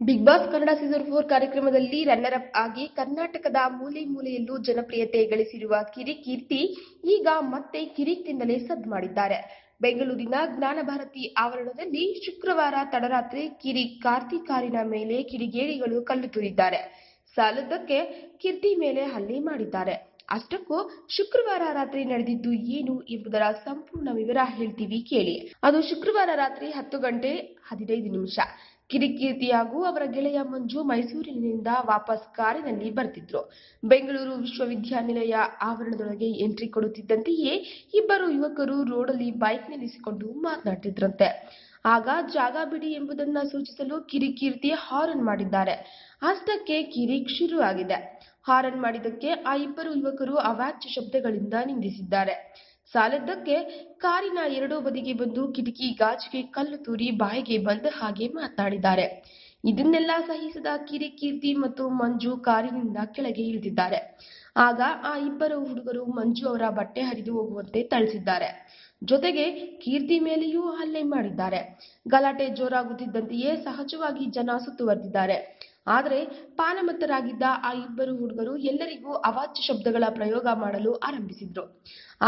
Big boss Kannada season 4 ಕಾರ್ಯಕ್ರಮದಲ್ಲಿ runner up ಆಗಿ ಕರ್ನಾಟಕದ ಮೂಲೆ ಮೂಲೆಯಲ್ಲೂ ಜನಪ್ರಿಯತೆ ಗಳಿಸಿರುವ ಕಿರಿಕೀರ್ತಿ ಈಗ ಮತ್ತೆ ಕಿರಿಕ್ನಿಂದಲೇ ಸದ್ದು ಮಾಡಿದ್ದಾರೆ. ಬೆಂಗಳೂರಿನ ಜ್ಞಾನಭಾರತಿ ಆವರಣದಲ್ಲಿ ಶುಕ್ರವಾರ ತಡರಾತ್ರಿ ಕಿರಿಕ್ ಕಾರ್ತಿ ಕಾರಿನ ಮೇಲೆ ಕಿಡಿಗೇಡಿಗಳು ಕಲ್ಲು ತೂರಿದ್ದಾರೆ. ಸಾಲದ್ದಕ್ಕೆ ಕೀರ್ತಿ ಮೇಲೆ ಹಲ್ಲೆ ಮಾಡಿದ್ದಾರೆ. ಅಷ್ಟಕ್ಕೂ ಶುಕ್ರವಾರ ರಾತ್ರಿ ನಡೆದಿದ್ದು ಏನು ಎಂಬುದರ ಸಂಪೂರ್ಣ ವಿವರ ಹೇಳ್ತೀವಿ ಕೇಳಿ. ಅದು ಶುಕ್ರವಾರ ರಾತ್ರಿ 10:15 ಕಿರಿಕೀರ್ತಿ ಹಾಗೂ ಅವರ ಗೆಳೆಯ ಮಂಜು ಮೈಸೂರಿನಿಂದ ವಾಪಸ್ ಕಾರಿನಲ್ಲಿ ಬರ್ತಿದ್ರು. ಬೆಂಗಳೂರು ವಿಶ್ವವಿದ್ಯಾನಿಲಯ ಆವರಣದೊಳಗೆ ಎಂಟ್ರಿ ಕೊಡುತ್ತಿದ್ದಂತೆಯೇ ಇಬ್ಬರು ಯುವಕರು ರೋಡಲ್ಲಿ ಬೈಕ್ ನಿಲ್ಲಿಸಿಕೊಂಡು ಮಾತನಾಡ್ತಿದ್ರಂತೆ. ಆಗ ಜಾಗ ಬಿಡಿ ಎಂಬುದನ್ನ ಸೂಚಿಸಲು ಕಿರಿಕೀರ್ತಿ ಹಾರನ್ ಮಾಡಿದ್ದಾರೆ. ಅಷ್ಟಕ್ಕೆ ಕಿರಿಕ್ ಶುರು ಆಗಿದೆ. ಹಾರನ್ ಮಾಡಿದ್ದಕ್ಕೆ ಆ ಇಬ್ಬರು ಯುವಕರು ಅವಾಚ್ಯ ಶಬ್ದಗಳಿಂದ ನಿಂದಿಸಿದ್ದಾರೆ. ಸಾಲದ್ದಕ್ಕೆ ಕಾರಿನ ಎರಡೂ ಬದಿಗೆ ಬಂದು ಕಿಟಕಿ ಗಾಜಿಗೆ ಕಲ್ಲು ತೂರಿ ಬಾಯಿಗೆ ಬಂದ ಹಾಗೆ ಮಾತನಾಡಿದ್ದಾರೆ. ಇದನ್ನೆಲ್ಲ ಸಹಿಸದ ಕಿರಿಕೀರ್ತಿ ಮತ್ತು ಮಂಜು ಕಾರಿನಿಂದ ಕೆಳಗೆ ಇಳಿದಿದ್ದಾರೆ. ಆಗ ಆ ಇಬ್ಬರು ಹುಡುಗರು ಮಂಜು ಅವರ ಬಟ್ಟೆ ಹರಿದು ಹೋಗುವಂತೆ ಥಳಿಸಿದ್ದಾರೆ. ಜೊತೆಗೆ ಕೀರ್ತಿ ಮೇಲೆಯೂ ಹಲ್ಲೆ ಮಾಡಿದ್ದಾರೆ. ಗಲಾಟೆ ಜೋರಾಗುತ್ತಿದ್ದಂತೆಯೇ ಸಹಜವಾಗಿ ಜನ ಸುತ್ತುವರೆದಿದ್ದಾರೆ. ಆದರೆ ಪಾನಮತ್ತರಾಗಿದ್ದ ಆ ಇಬ್ಬರು ಹುಡುಗರು ಎಲ್ಲರಿಗೂ ಅವಾಚ್ಯ ಶಬ್ದಗಳ ಪ್ರಯೋಗ ಮಾಡಲು ಆರಂಭಿಸಿದ್ರು.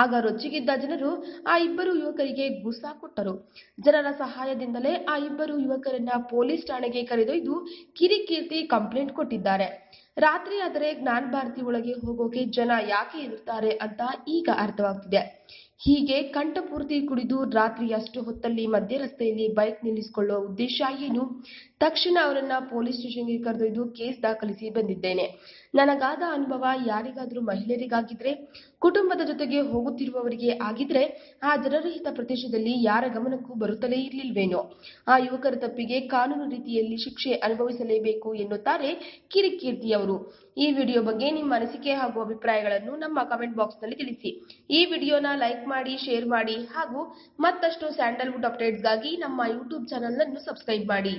ಆಗ ರೊಚ್ಚಿಗೆದ್ದ ಜನರು ಆ ಇಬ್ಬರು ಯುವಕರಿಗೆ ಗುಸ್ಸಾ ಕೊಟ್ಟರು. ಜನರ ಸಹಾಯದಿಂದಲೇ ಆ ಇಬ್ಬರು ಯುವಕರನ್ನ ಪೊಲೀಸ್ ಠಾಣೆಗೆ ಕರೆದೊಯ್ದು ಕಿರಿಕೀರ್ತಿ ಕಂಪ್ಲೇಂಟ್ ಕೊಟ್ಟಿದ್ದಾರೆ. ರಾತ್ರಿ ಆದರೆ ಜ್ಞಾನಭಾರತಿ ಒಳಗೆ ಹೋಗೋಕೆ ಜನ ಯಾಕೆ ಹೆದರ್ತಾರೆ ಅಂತ ಈಗ ಅರ್ಥವಾಗ್ತಿದೆ. ಹೀಗೆ ಕಂಠಪೂರ್ತಿ ಕುಡಿದು ರಾತ್ರಿ ಅಷ್ಟು ಹೊತ್ತಲ್ಲಿ ಮಧ್ಯ ರಸ್ತೆಯಲ್ಲಿ ಬೈಕ್ ನಿಲ್ಲಿಸಿಕೊಳ್ಳುವ ಉದ್ದೇಶ ಏನು? ತಕ್ಷಣ ಅವರನ್ನ ಪೊಲೀಸ್ ಸ್ಟೇಷನ್ಗೆ ಕರೆದೊಯ್ದು ಕೇಸ್ ದಾಖಲಿಸಿ ಬಂದಿದ್ದೇನೆ. ನನಗಾದ ಅನುಭವ ಯಾರಿಗಾದ್ರೂ ಮಹಿಳೆಯರಿಗಾಗಿದ್ರೆ, ಕುಟುಂಬದ ಜೊತೆಗೆ ಹೋಗುತ್ತಿರುವವರಿಗೆ ಆಗಿದ್ರೆ ಆ ಜನರಹಿತ ಪ್ರದೇಶದಲ್ಲಿ ಯಾರ ಗಮನಕ್ಕೂ ಬರುತ್ತಲೇ ಇರ್ಲಿಲ್ವೇನೋ. ಆ ಯುವಕರ ತಪ್ಪಿಗೆ ಕಾನೂನು ರೀತಿಯಲ್ಲಿ ಶಿಕ್ಷೆ ಅನುಭವಿಸಲೇಬೇಕು ಎನ್ನುತ್ತಾರೆ ಕಿರಿಕೀರ್ತಿ ಅವರು. ಈ ವಿಡಿಯೋ ಬಗ್ಗೆ ನಿಮ್ಮ ಅನಿಸಿಕೆ ಹಾಗೂ ಅಭಿಪ್ರಾಯಗಳನ್ನು ನಮ್ಮ ಕಮೆಂಟ್ ಬಾಕ್ಸ್ ನಲ್ಲಿ ತಿಳಿಸಿ. ಈ ವಿಡಿಯೋನ ಲೈಕ್ ಮಾಡಿ, ಶೇರ್ ಮಾಡಿ ಹಾಗೂ ಮತ್ತಷ್ಟು ಸ್ಯಾಂಡಲ್ವುಡ್ ಅಪ್ಡೇಟ್ಸ್ಗಾಗಿ ನಮ್ಮ ಯೂಟ್ಯೂಬ್ ಚಾನೆಲ್ ಅನ್ನು ಸಬ್ಸ್ಕ್ರೈಬ್ ಮಾಡಿ.